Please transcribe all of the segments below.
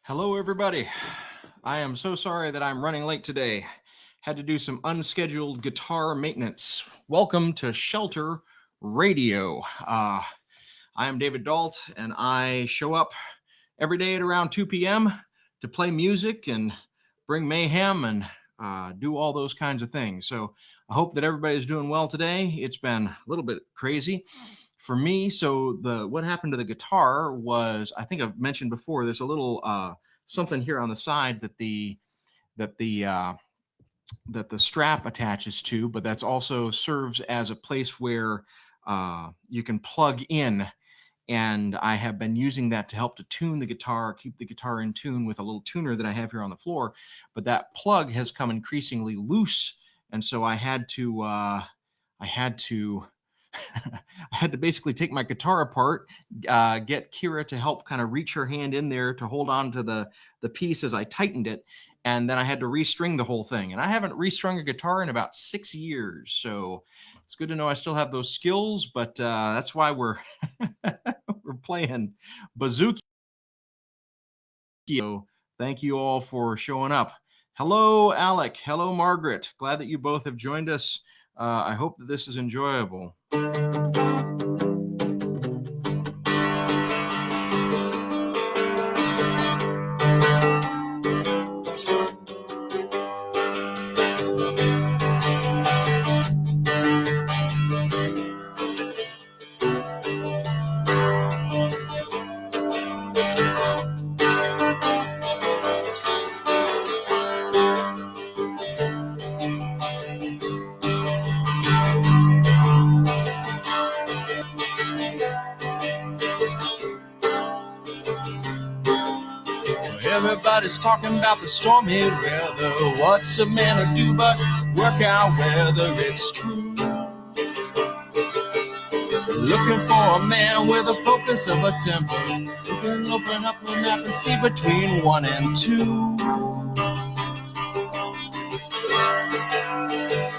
Hello, everybody. I am so sorry that I'm running late today. Had to do some unscheduled guitar maintenance. Welcome to Shelter Radio. I am David Dault, and I show up every day at around 2 p.m. to play music and bring mayhem and do all those kinds of things. So I hope that everybody's doing well today. It's been a little bit crazy for me. So what happened to the guitar was, I think I've mentioned before, there's a little something here on the side that the strap attaches to, but that's also serves as a place where you can plug in. And I have been using that to help to tune the guitar, keep the guitar in tune with a little tuner that I have here on the floor. But that plug has come increasingly loose, and so I had to I had to basically take my guitar apart, get Kira to help kind of reach her hand in there to hold on to the piece as I tightened it, and then I had to restring the whole thing. And I haven't restrung a guitar in about 6 years, so it's good to know I still have those skills. But that's why we're we're playing Bazooki. So thank you all for showing up. Hello, Alec. Hello, Margaret. Glad that you both have joined us. I hope that this is enjoyable. Everybody's talking about the stormy weather. What's a man to do but work out whether it's true? Looking for a man with a focus of a temper who can open up a map and see between 1 and 2.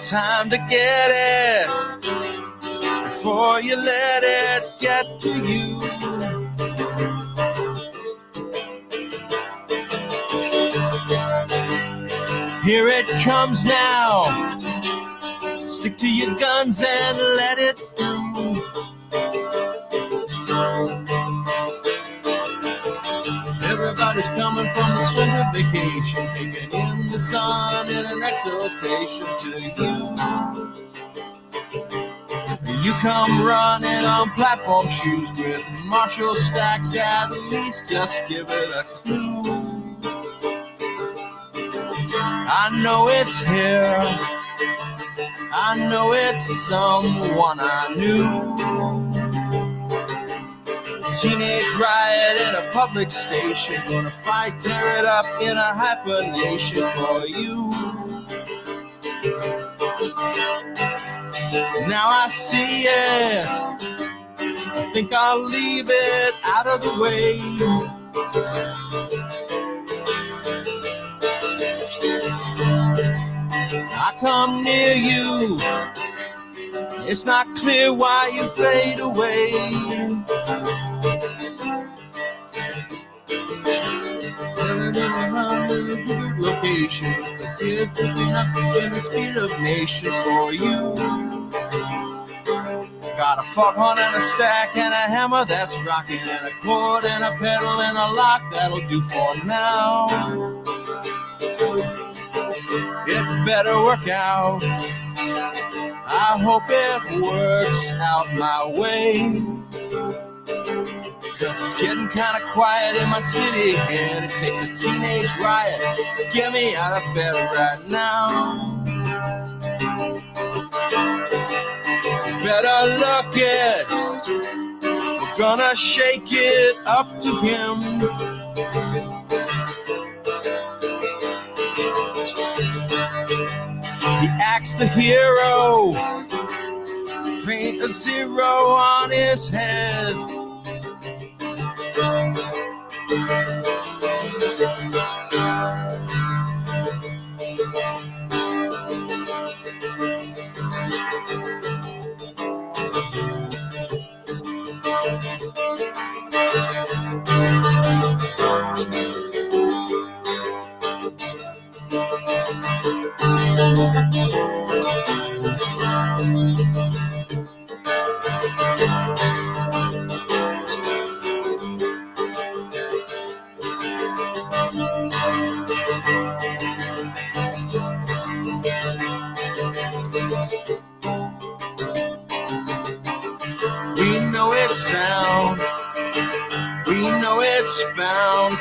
Time to get it before you let it get to you. Here it comes now. Stick to your guns and let it through. Everybody's coming from the winter vacation, taking in the sun in an exaltation to you. You come running on platform shoes with Marshall stacks, at least just give it a clue. I know it's here, I know it's someone I knew. Teenage riot in a public station, gonna fight, tear it up in a hyphenation for you. Now I see it, I think I'll leave it out of the way. I come near you, it's not clear why you fade away. Location, the kids looking up in the speed of nation for you. Got a foghorn and a stack and a hammer that's rocking, and a chord and a pedal and a lock that'll do for now. It better work out. I hope it works out my way. Cause it's getting kinda quiet in my city, and it takes a teenage riot to get me out of bed right now. Better look it, we're gonna shake it up to him. He acts the hero, paint a 0 on his head.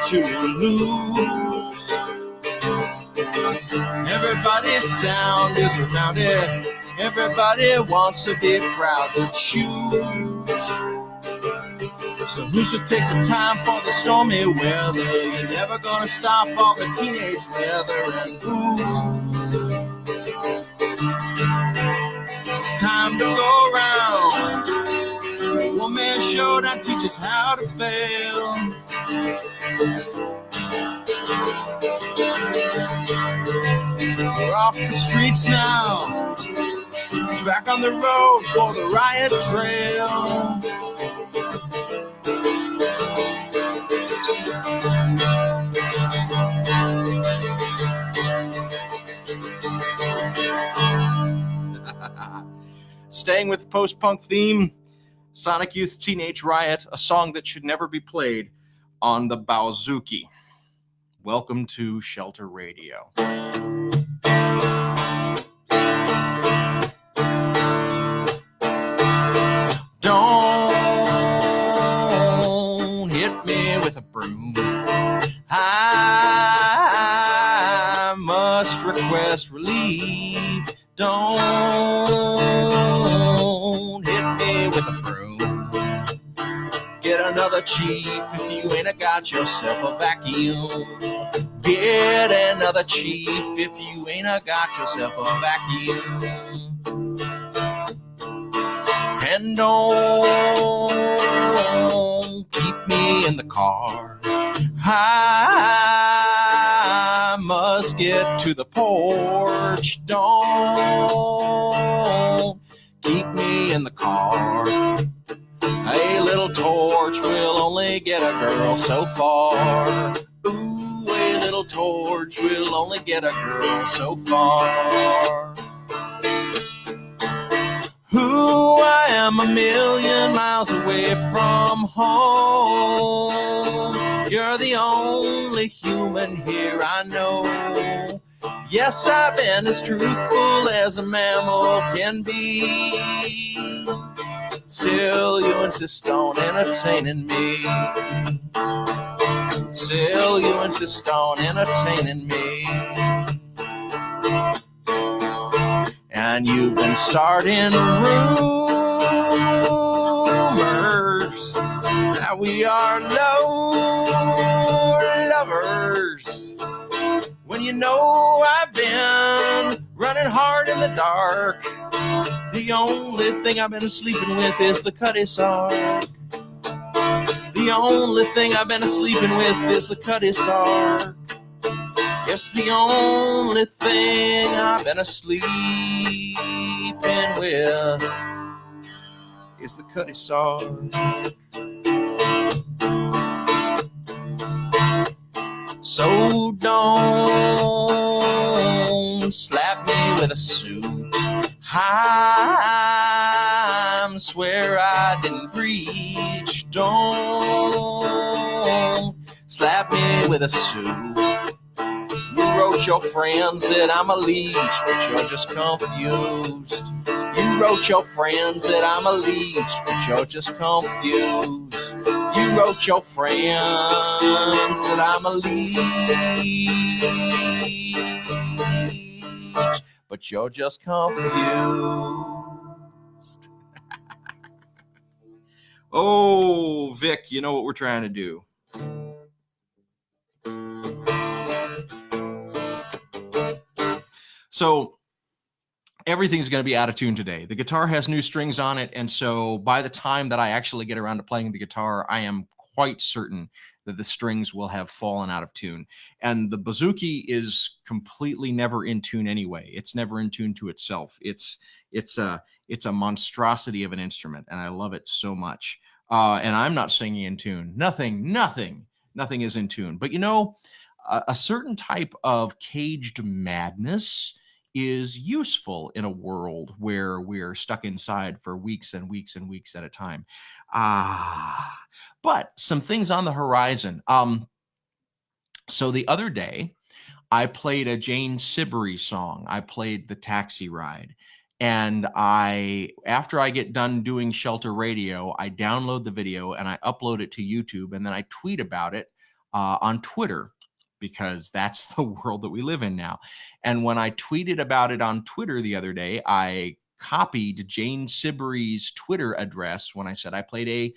to lose. Everybody's sound is around it. Everybody wants to be proud to choose. So who should take the time for the stormy weather? You're never gonna stop all the teenage leather and ooh. It's time to go round. One man showdown teaches how to fail. We're off the streets now, back on the road for the Riot Trail. Staying with the post-punk theme, Sonic Youth's Teenage Riot, a song that should never be played on the Bowzuki. Welcome to Shelter Radio. Don't hit me with a broom. I must request relief. Don't hit me with a broom. Get another chief if you ain't got yourself a vacuum. Get another chief if you ain't got yourself a vacuum. And don't keep me in the car. I must get to the porch. Don't keep me in the car. A little torch will only get a girl so far. Ooh, a little torch will only get a girl so far. Ooh, I am a million miles away from home. You're the only human here I know. Yes, I've been as truthful as a mammal can be. Still, you insist on entertaining me. Still, you insist on entertaining me. And you've been starting rumors that we are low lovers. When you know I've been running hard in the dark. The only thing I've been sleeping with is the Cutty Sark. The only thing I've been sleeping with is the Cutty Sark. Yes, the only thing I've been sleeping with is the Cutty Sark. So don't slap me with a suit. I swear I didn't reach. Don't slap me with a suit. You wrote your friends that I'm a leech, but you're just confused. You wrote your friends that I'm a leech, but you're just confused. You wrote your friends that I'm a leech, but you're just confused. Oh, Vic, you know what we're trying to do. So everything's going to be out of tune today. The guitar has new strings on it, and so by the time that I actually get around to playing the guitar, I am quite certain that the strings will have fallen out of tune. And the bouzouki is completely never in tune anyway. It's never in tune to itself. It's a monstrosity of an instrument, and I love it so much. And I'm not singing in tune. Nothing is in tune. But you know, a certain type of caged madness is useful in a world where we're stuck inside for weeks and weeks and weeks at a time. But some things on the horizon. So the other day, I played a Jane Siberry song. I played The Taxi Ride. And after I get done doing Shelter Radio, I download the video and I upload it to YouTube, and then I tweet about it on Twitter, because that's the world that we live in now. And when I tweeted about it on Twitter the other day, I copied Jane Siberry's Twitter address when I said I played a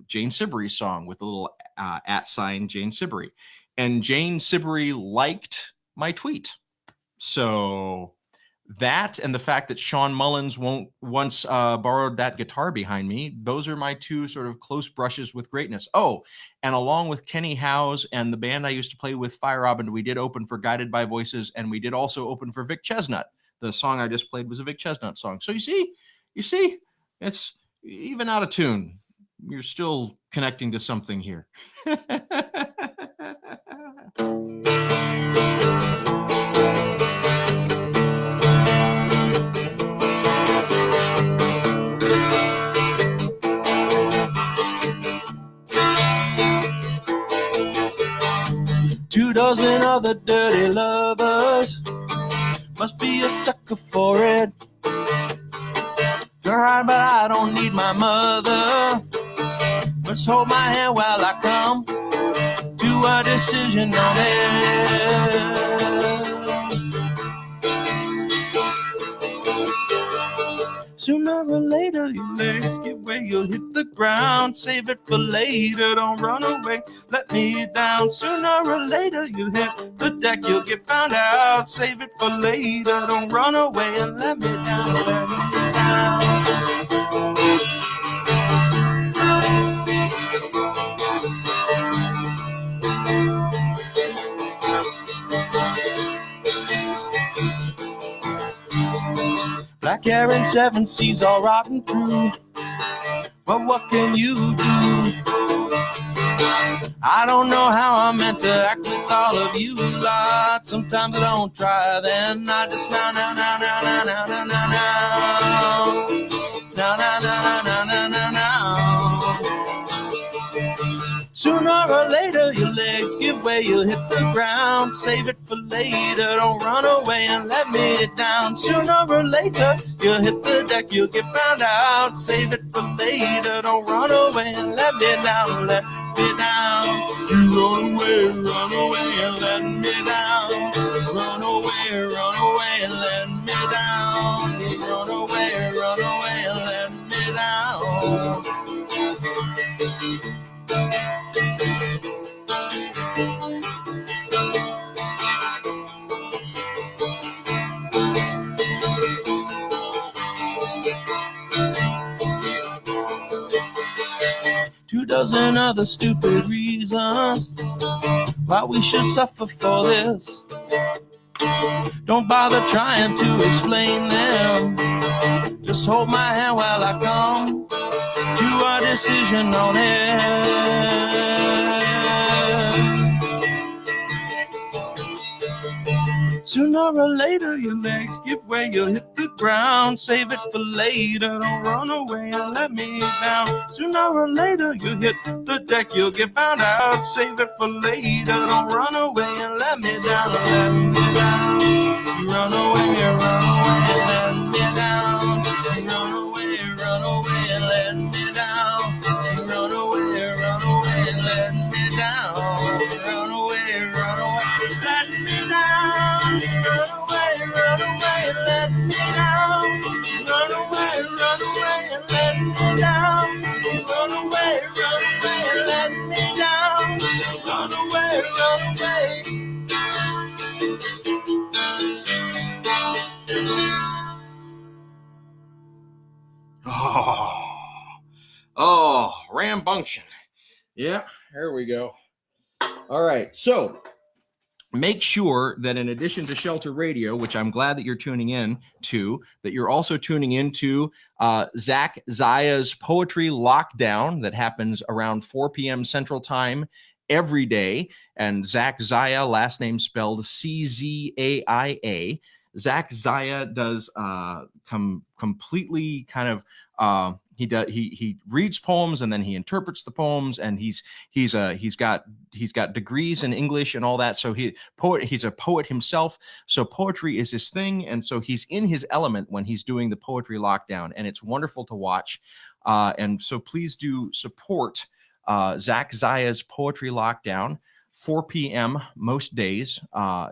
Jane Siberry song with a little @ Jane Siberry. And Jane Siberry liked my tweet. So that, and the fact that Sean Mullins once borrowed that guitar behind me, those are my two sort of close brushes with greatness. Oh, and along with Kenny Howes and the band I used to play with, Fire Robin, we did open for Guided by Voices, and we did also open for Vic Chesnutt. The song I just played was a Vic Chesnutt song. So you see, it's even out of tune, you're still connecting to something here. Two dozen other dirty lovers must be a sucker for it. Alright, but I don't need my mother. Just hold my hand while I come to a decision on it. Sooner or later, your legs give way, you'll hit the ground. Save it for later, don't run away, let me down. Sooner or later, you hit the deck, you'll get found out. Save it for later, don't run away and let me down, let me down. Black hair and 7 C's all rotten through. But what can you do? I don't know how I'm meant to act with all of you lot. Sometimes I don't try, then I just now. Sooner or later, your legs give way, you'll hit the ground. Save it for later, don't run away and let me down. Sooner or later, you'll hit the deck, you'll get found out. Save it for later, don't run away and let me down, let me down. You run away and let me down. Run away and let me down. Run away and let me down. Two dozen other stupid reasons why we should suffer for this. Don't bother trying to explain them. Just hold my hand while I come to a decision on it. Sooner or later, your legs give way, you'll hit the ground. Save it for later, don't run away and let me down. Sooner or later, you hit the deck, you'll get found out. Save it for later, don't run away and let me down, let me down. Run away and let me down. Run away and let me down. Run away and let me down. Run away, let me down. Run away and let me down. Run away and let me down. Run away and let me down. Run away. Oh, rambunction. Yeah, there we go. All right, so make sure that in addition to Shelter Radio, which I'm glad that you're tuning in to, that you're also tuning into Zach Zaya's Poetry Lockdown that happens around 4 p.m. Central Time every day. And Zach Zaya, last name spelled Czaia. Zach Zaya does completely kind of he reads poems and then he interprets the poems, and he's got degrees in English and all that. So he's a poet himself. So poetry is his thing, and so he's in his element when he's doing the Poetry Lockdown, and it's wonderful to watch. And so please do support Zach Zaya's Poetry Lockdown, 4 p.m. most days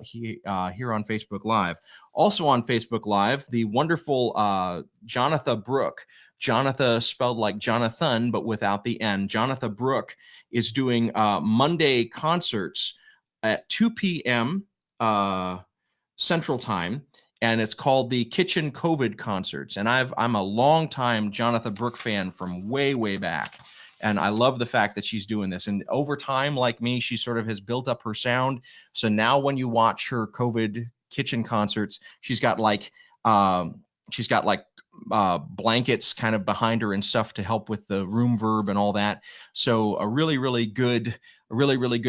here on Facebook Live. Also on Facebook Live, the wonderful Jonathan Brooke. Jonathan spelled like Jonathan, but without the N. Jonathan Brooke is doing Monday concerts at 2 p.m. Central Time, and it's called the Kitchen COVID Concerts. And I'm a longtime Jonathan Brooke fan from way back. And I love the fact that she's doing this. And over time, like me, she sort of has built up her sound. So now when you watch her COVID kitchen concerts, she's got like blankets kind of behind her and stuff to help with the room verb and all that. So a really good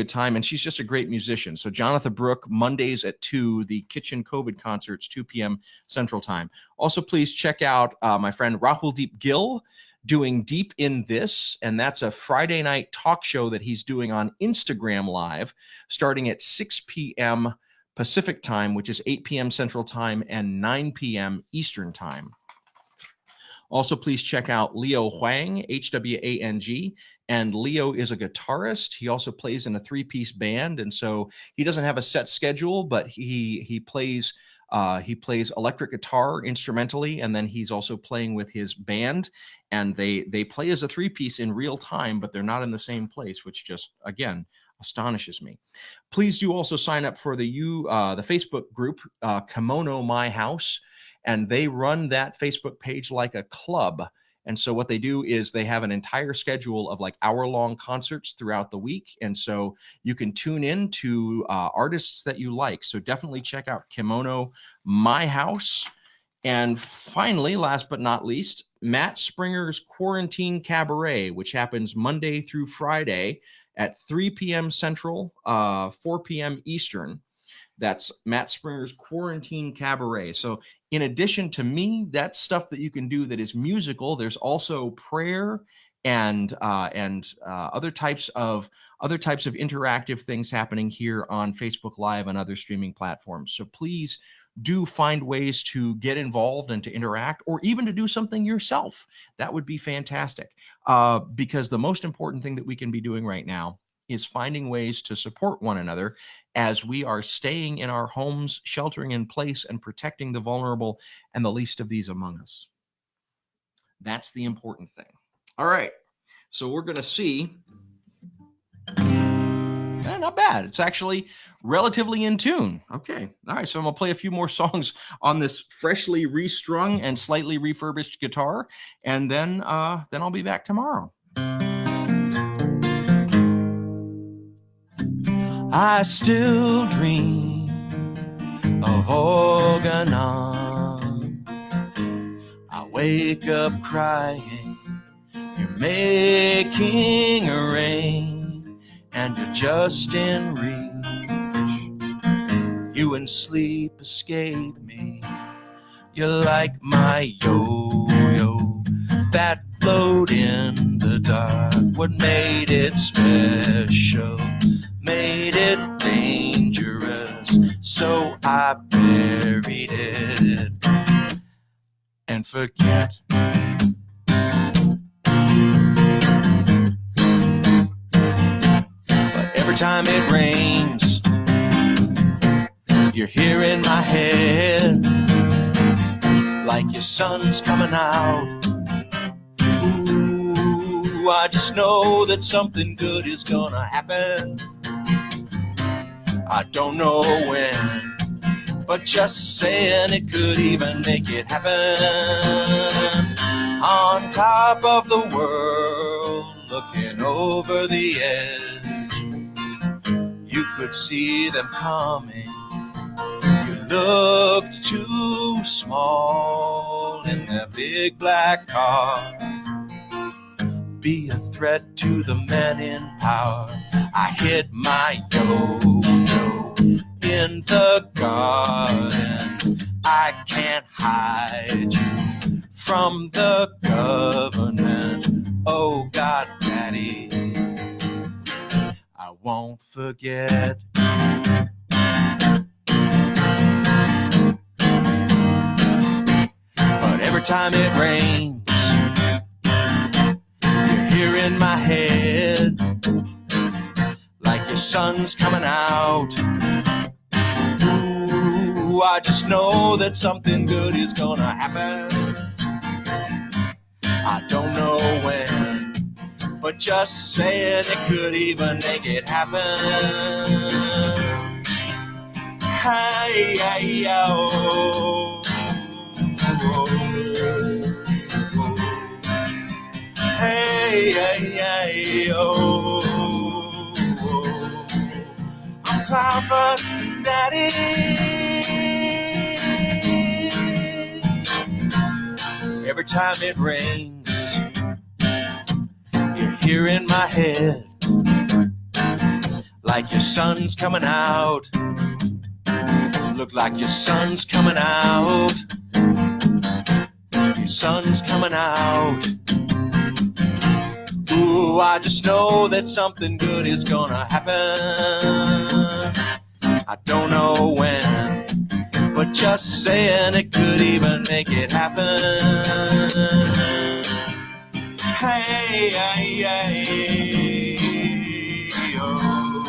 time. And she's just a great musician. So Jonathan Brooke, Mondays at 2, the Kitchen COVID Concerts, 2 p.m. Central Time. Also, please check out my friend Rahul Deep Gill doing Deep in This, and that's a Friday night talk show that he's doing on Instagram Live starting at 6 p.m. Pacific Time, which is 8 p.m. Central Time and 9 p.m. Eastern Time. Also, please check out Leo Huang, Hwang, and Leo is a guitarist. He also plays in a 3-piece band, and so he doesn't have a set schedule, but he plays electric guitar instrumentally, and then he's also playing with his band, and they play as a 3-piece in real time, but they're not in the same place, which just, again, astonishes me. Please do also sign up for the Facebook group, Kimono My House, and they run that Facebook page like a club. And so what they do is they have an entire schedule of like hour-long concerts throughout the week. And so you can tune in to artists that you like. So definitely check out Kimono My House. And finally, last but not least, Matt Springer's Quarantine Cabaret, which happens Monday through Friday at 3 p.m. Central, 4 p.m. Eastern. That's Matt Springer's Quarantine Cabaret. So in addition to me, that's stuff that you can do that is musical. There's also prayer and other types of interactive things happening here on Facebook Live and other streaming platforms. So please do find ways to get involved and to interact, or even to do something yourself. That would be fantastic. Because the most important thing that we can be doing right now is finding ways to support one another as we are staying in our homes, sheltering in place, and protecting the vulnerable and the least of these among us. That's the important thing. All right, so we're going to see. Not bad. It's actually relatively in tune. Okay. All right, so I'm going to play a few more songs on this freshly restrung and slightly refurbished guitar, and then I'll be back tomorrow. I still dream of Organon. I wake up crying. You're making a rain, and you're just in reach. You and sleep escape me. You're like my yo-yo that float in the dark. What made it special? Made it dangerous, so I buried it and forget. But every time it rains, you're here in my head, like your sun's coming out. Ooh, I just know that something good is gonna happen. I don't know when, but just saying it could even make it happen. On top of the world, looking over the edge, you could see them coming. You looked too small in that big black car. Be a threat to the men in power. I hit my yo-yo in the garden. I can't hide you from the government. Oh God, Daddy, I won't forget. But every time it rains, you're here in my head, sun's coming out. Ooh, I just know that something good is gonna happen. I don't know when, but just saying it could even make it happen. Hey, hey, oh, oh, oh. Hey, hey, hey, oh, oh. I'm Cloudbusting Daddy. Every time it rains, you're here in my head, like your sun's coming out. Look like your sun's coming out. Your sun's coming out. Ooh, I just know that something good is gonna happen. I don't know when, but just saying it could even make it happen. Hey, hey, hey, oh.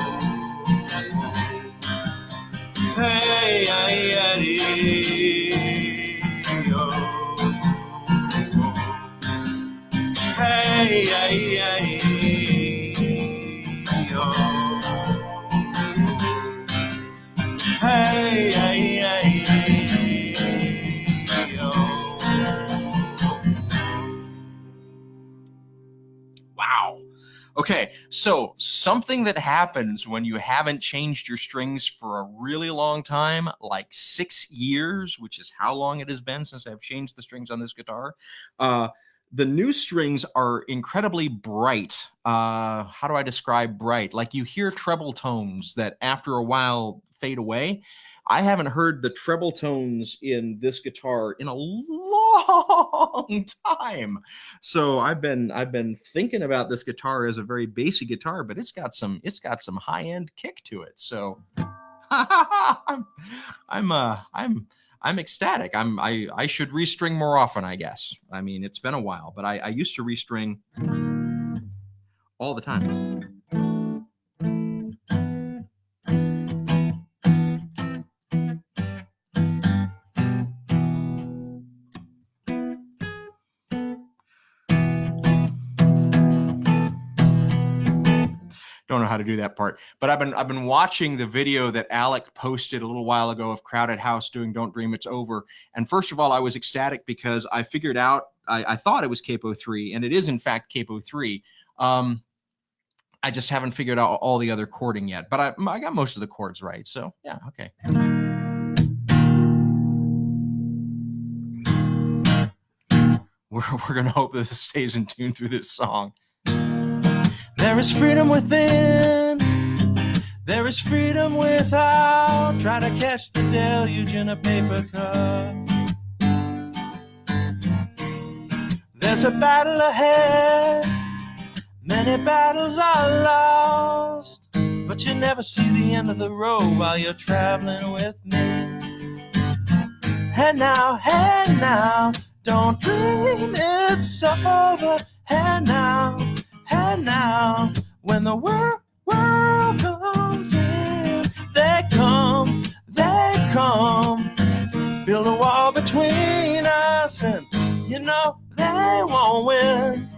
Hey, hey, hey, oh. Hey, hey, hey, oh. Hey, hey, hey, oh. Wow. Okay, so something that happens when you haven't changed your strings for a really long time, like 6 years, which is how long it has been since I've changed the strings on this guitar. The new strings are incredibly bright. How do I describe bright? Like you hear treble tones that after a while fade away. I haven't heard the treble tones in this guitar in a long time. So I've been thinking about this guitar as a very basic guitar, but it's got some high-end kick to it. So I'm ecstatic. I should restring more often, I guess. I mean, it's been a while, but I used to restring all the time. Don't know how to do that part, but I've been watching the video that Alec posted a little while ago of Crowded House doing Don't Dream It's Over. And first of all, I was ecstatic because I figured out, I thought it was Capo 3, and it is in fact Capo 3. I just haven't figured out all the other chording yet, but I got most of the chords right. So yeah, okay. We're gonna hope that this stays in tune through this song. There is freedom within, there is freedom without. Try to catch the deluge in a paper cup. There's a battle ahead, many battles are lost, but you never see the end of the road while you're traveling with me. Hey now, don't dream it's over. Hey now, when the world comes in, they come, build a wall between us, and you know they won't win.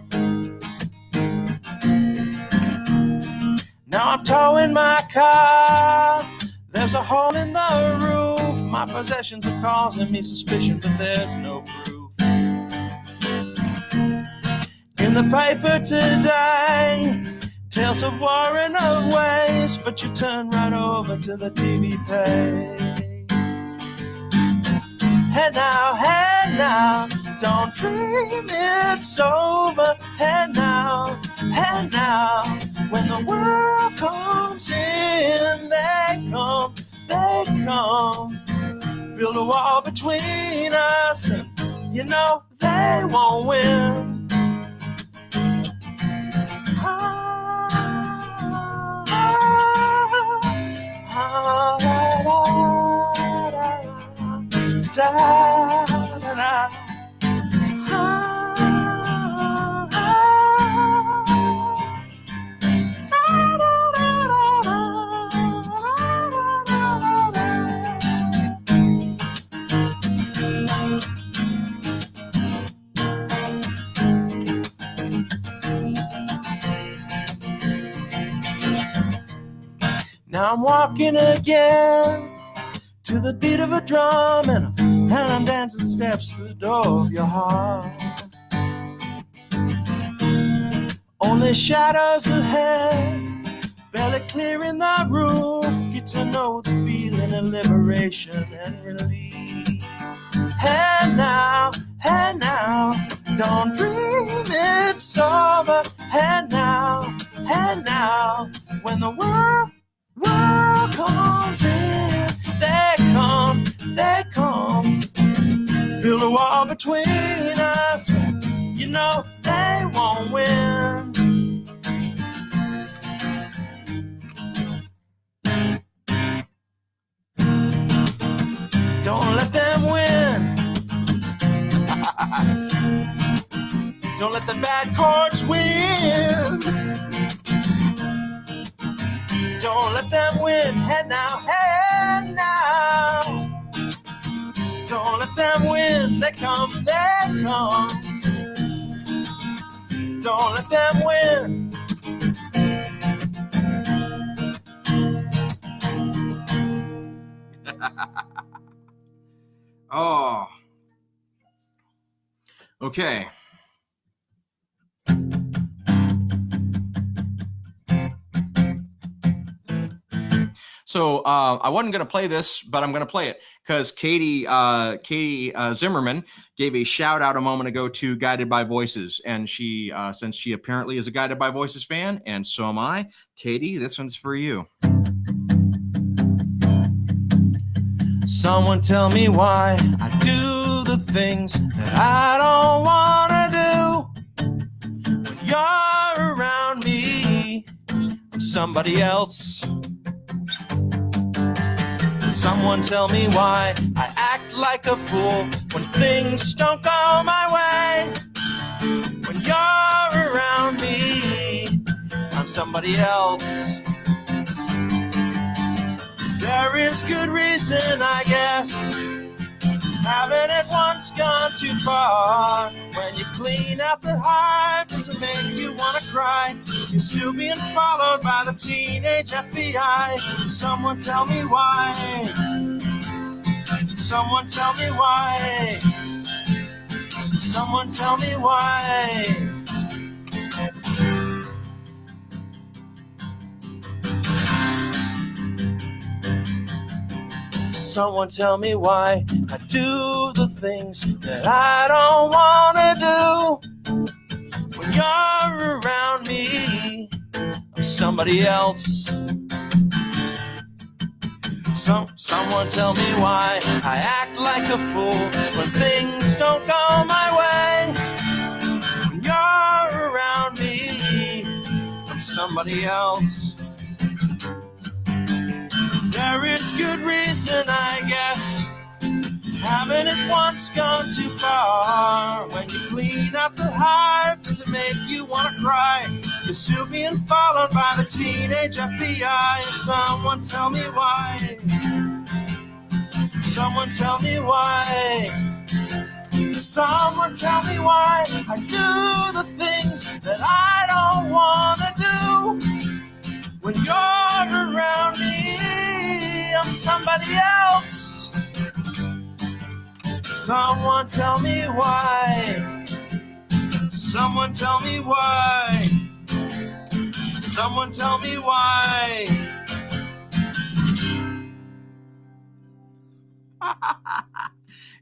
Now I'm towing my car, there's a hole in the roof, my possessions are causing me suspicion, but there's no proof. In the paper today, tales of war and of waste, but you turn right over to the TV page. Hey now, don't dream it's over. Hey now, when the world comes in, they come, build a wall between us, and you know they won't win. Now I'm walking again to the beat of a drum, and I'm dancing steps to the door of your heart. Only shadows ahead, barely clearing the room. Get to know the feeling of liberation and relief. Hey now, don't dream it's over. Hey now, when the world comes in, they come, build a wall between us. You know they won't win. Don't let them win. Don't let the bad chords win. Don't let them win. Hey now. Don't let them win. They come. Don't let them win. Oh. Okay. So I wasn't going to play this, but I'm going to play it because Katie Zimmerman gave a shout out a moment ago to Guided by Voices. And she, since she apparently is a Guided by Voices fan, and so am I, Katie, this one's for you. Someone tell me why I do the things that I don't want to do. When you're around me, I'm somebody else. Someone tell me why I act like a fool when things don't go my way. When you're around me, I'm somebody else. There is good reason, I guess. Haven't it once gone too far? When you clean out the heart, does it make you want to cry? You're still being followed by the teenage FBI. Someone tell me why. Someone tell me why. Someone tell me why. Someone tell me why I do the things that I don't want to do. When you're around me, I'm somebody else. Someone tell me why I act like a fool when things don't go my way. When you're around me, I'm somebody else. There is good reason, I guess. Haven't it once gone too far? When you clean up the heart, does it make you want to cry? You're still being followed by the teenage FBI. Someone tell me why. Someone tell me why. Someone tell me why I do the things that I don't want to do. When you're around me, I'm somebody else. Someone tell me why. Someone tell me why. Someone tell me why.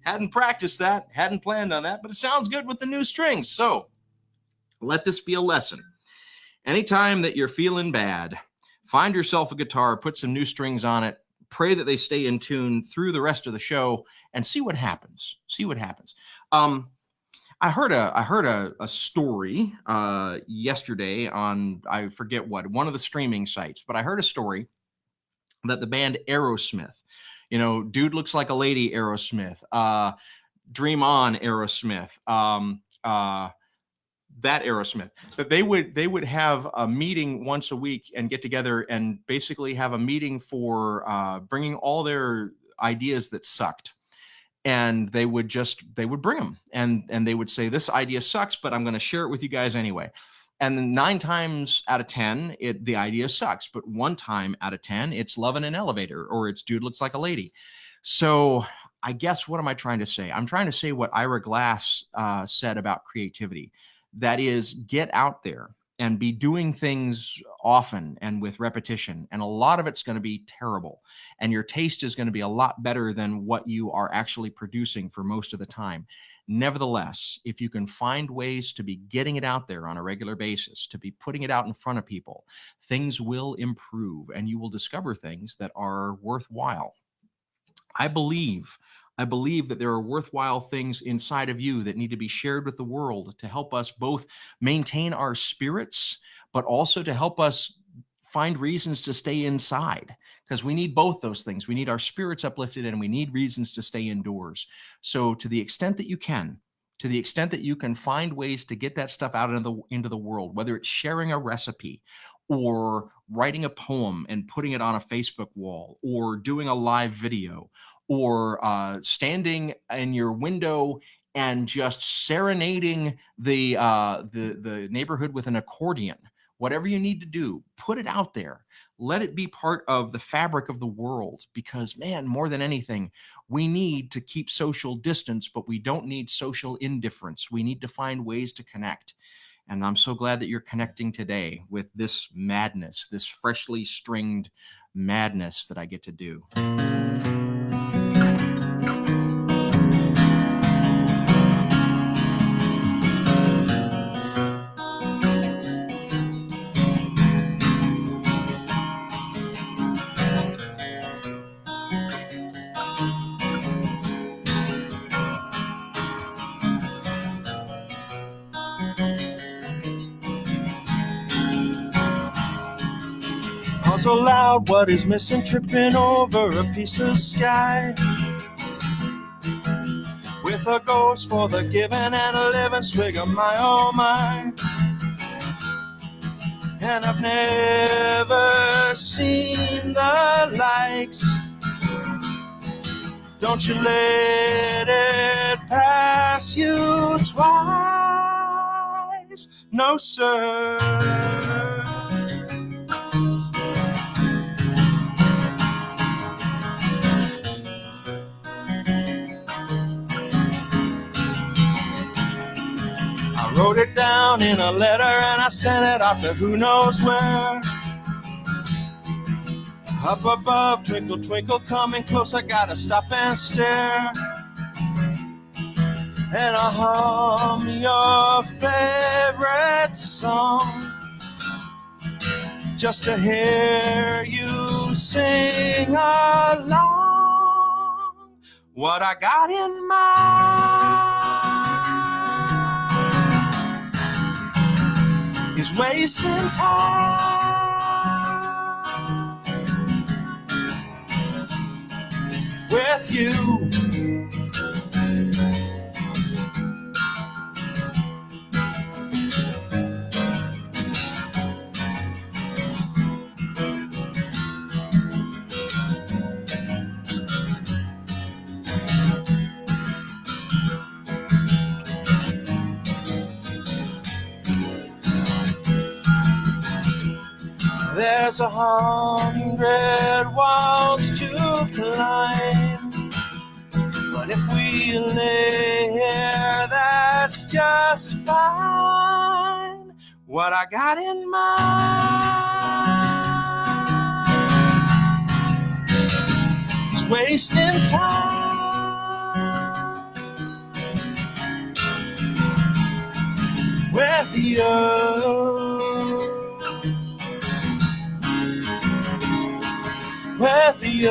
Hadn't practiced that, hadn't planned on that, but it sounds good with the new strings. So let this be a lesson. Anytime that you're feeling bad, find yourself a guitar, put some new strings on it, pray that they stay in tune through the rest of the show, and see what happens. See what happens. I heard a story yesterday on, I forget what, one of the streaming sites, but I heard a story that the band Aerosmith, you know, Dude Looks Like a Lady Aerosmith, Dream On Aerosmith, that Aerosmith, that they would have a meeting once a week and get together and basically have a meeting for bringing all their ideas that sucked. And they would bring them and they would say, this idea sucks, but I'm going to share it with you guys anyway. And then 9 times out of 10, the idea sucks. But 1 time out of 10, it's love in an elevator, or it's dude looks like a lady. So I guess, what am I trying to say? I'm trying to say what Ira Glass said about creativity. That is, get out there and be doing things often and with repetition. And a lot of it's going to be terrible. And your taste is going to be a lot better than what you are actually producing for most of the time. Nevertheless, if you can find ways to be getting it out there on a regular basis, to be putting it out in front of people, things will improve and you will discover things that are worthwhile. I believe that there are worthwhile things inside of you that need to be shared with the world to help us both maintain our spirits, but also to help us find reasons to stay inside, because we need both those things. We need our spirits uplifted and we need reasons to stay indoors. So to the extent that you can, find ways to get that stuff out into the world, whether it's sharing a recipe or writing a poem and putting it on a Facebook wall, or doing a live video, or standing in your window and just serenading the neighborhood with an accordion. Whatever you need to do, put it out there. Let it be part of the fabric of the world, because, man, more than anything, we need to keep social distance, but we don't need social indifference. We need to find ways to connect. And I'm so glad that you're connecting today with this madness, this freshly stringed madness that I get to do. So loud, what is missing? Tripping over a piece of sky, with a ghost for the giving and a living swig of my oh my. And I've never seen the likes. Don't you let it pass you twice. No, sir. Wrote it down in a letter and I sent it off to who knows where. Up above, twinkle, twinkle, coming close, I gotta stop and stare. And I hum your favorite song, just to hear you sing along. What I got in mind is wasting time with you. There's 100 walls to climb, but if we lay here, that's just fine. What I got in mind is wasting time with you. With you.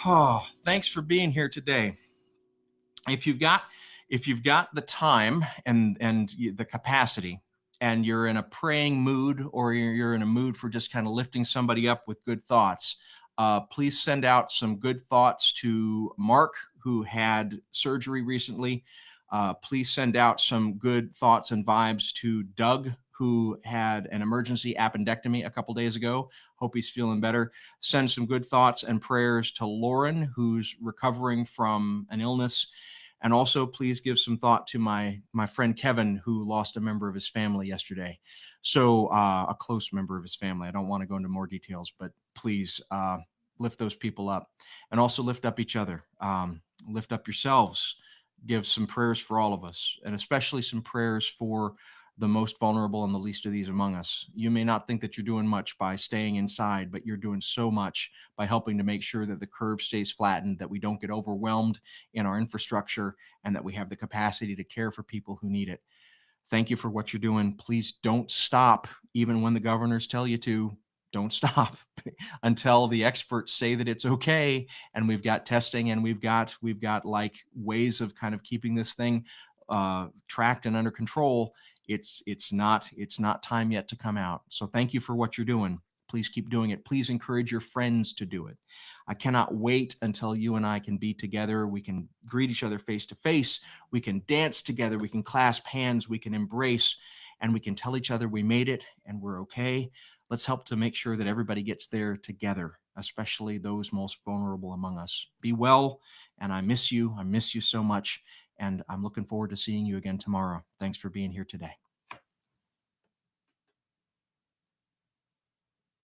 Oh, thanks for being here today. If you've got the time and the capacity, and you're in a praying mood, or you're in a mood for just kind of lifting somebody up with good thoughts, please send out some good thoughts to Mark, who had surgery recently. Please send out some good thoughts and vibes to Doug, who had an emergency appendectomy a couple days ago. Hope he's feeling better. Send some good thoughts and prayers to Lauren, who's recovering from an illness. And also, please give some thought to my friend Kevin, who lost a member of his family yesterday. So a close member of his family. I don't want to go into more details, but please lift those people up, and also lift up each other. Lift up yourselves. Give some prayers for all of us, and especially some prayers for the most vulnerable and the least of these among us. You may not think that you're doing much by staying inside, but you're doing so much by helping to make sure that the curve stays flattened, that we don't get overwhelmed in our infrastructure, and that we have the capacity to care for people who need it. Thank you for what you're doing. Please don't stop, even when the governors tell you to. Don't stop until the experts say that it's okay, and we've got testing, and we've got like ways of kind of keeping this thing tracked and under control. It's not time yet to come out. So thank you for what you're doing. Please keep doing it. Please encourage your friends to do it. I cannot wait until you and I can be together. We can greet each other face to face. We can dance together. We can clasp hands. We can embrace, and we can tell each other we made it and we're okay. Let's help to make sure that everybody gets there together, especially those most vulnerable among us. Be well, and I miss you. I miss you so much, and I'm looking forward to seeing you again tomorrow. Thanks for being here today.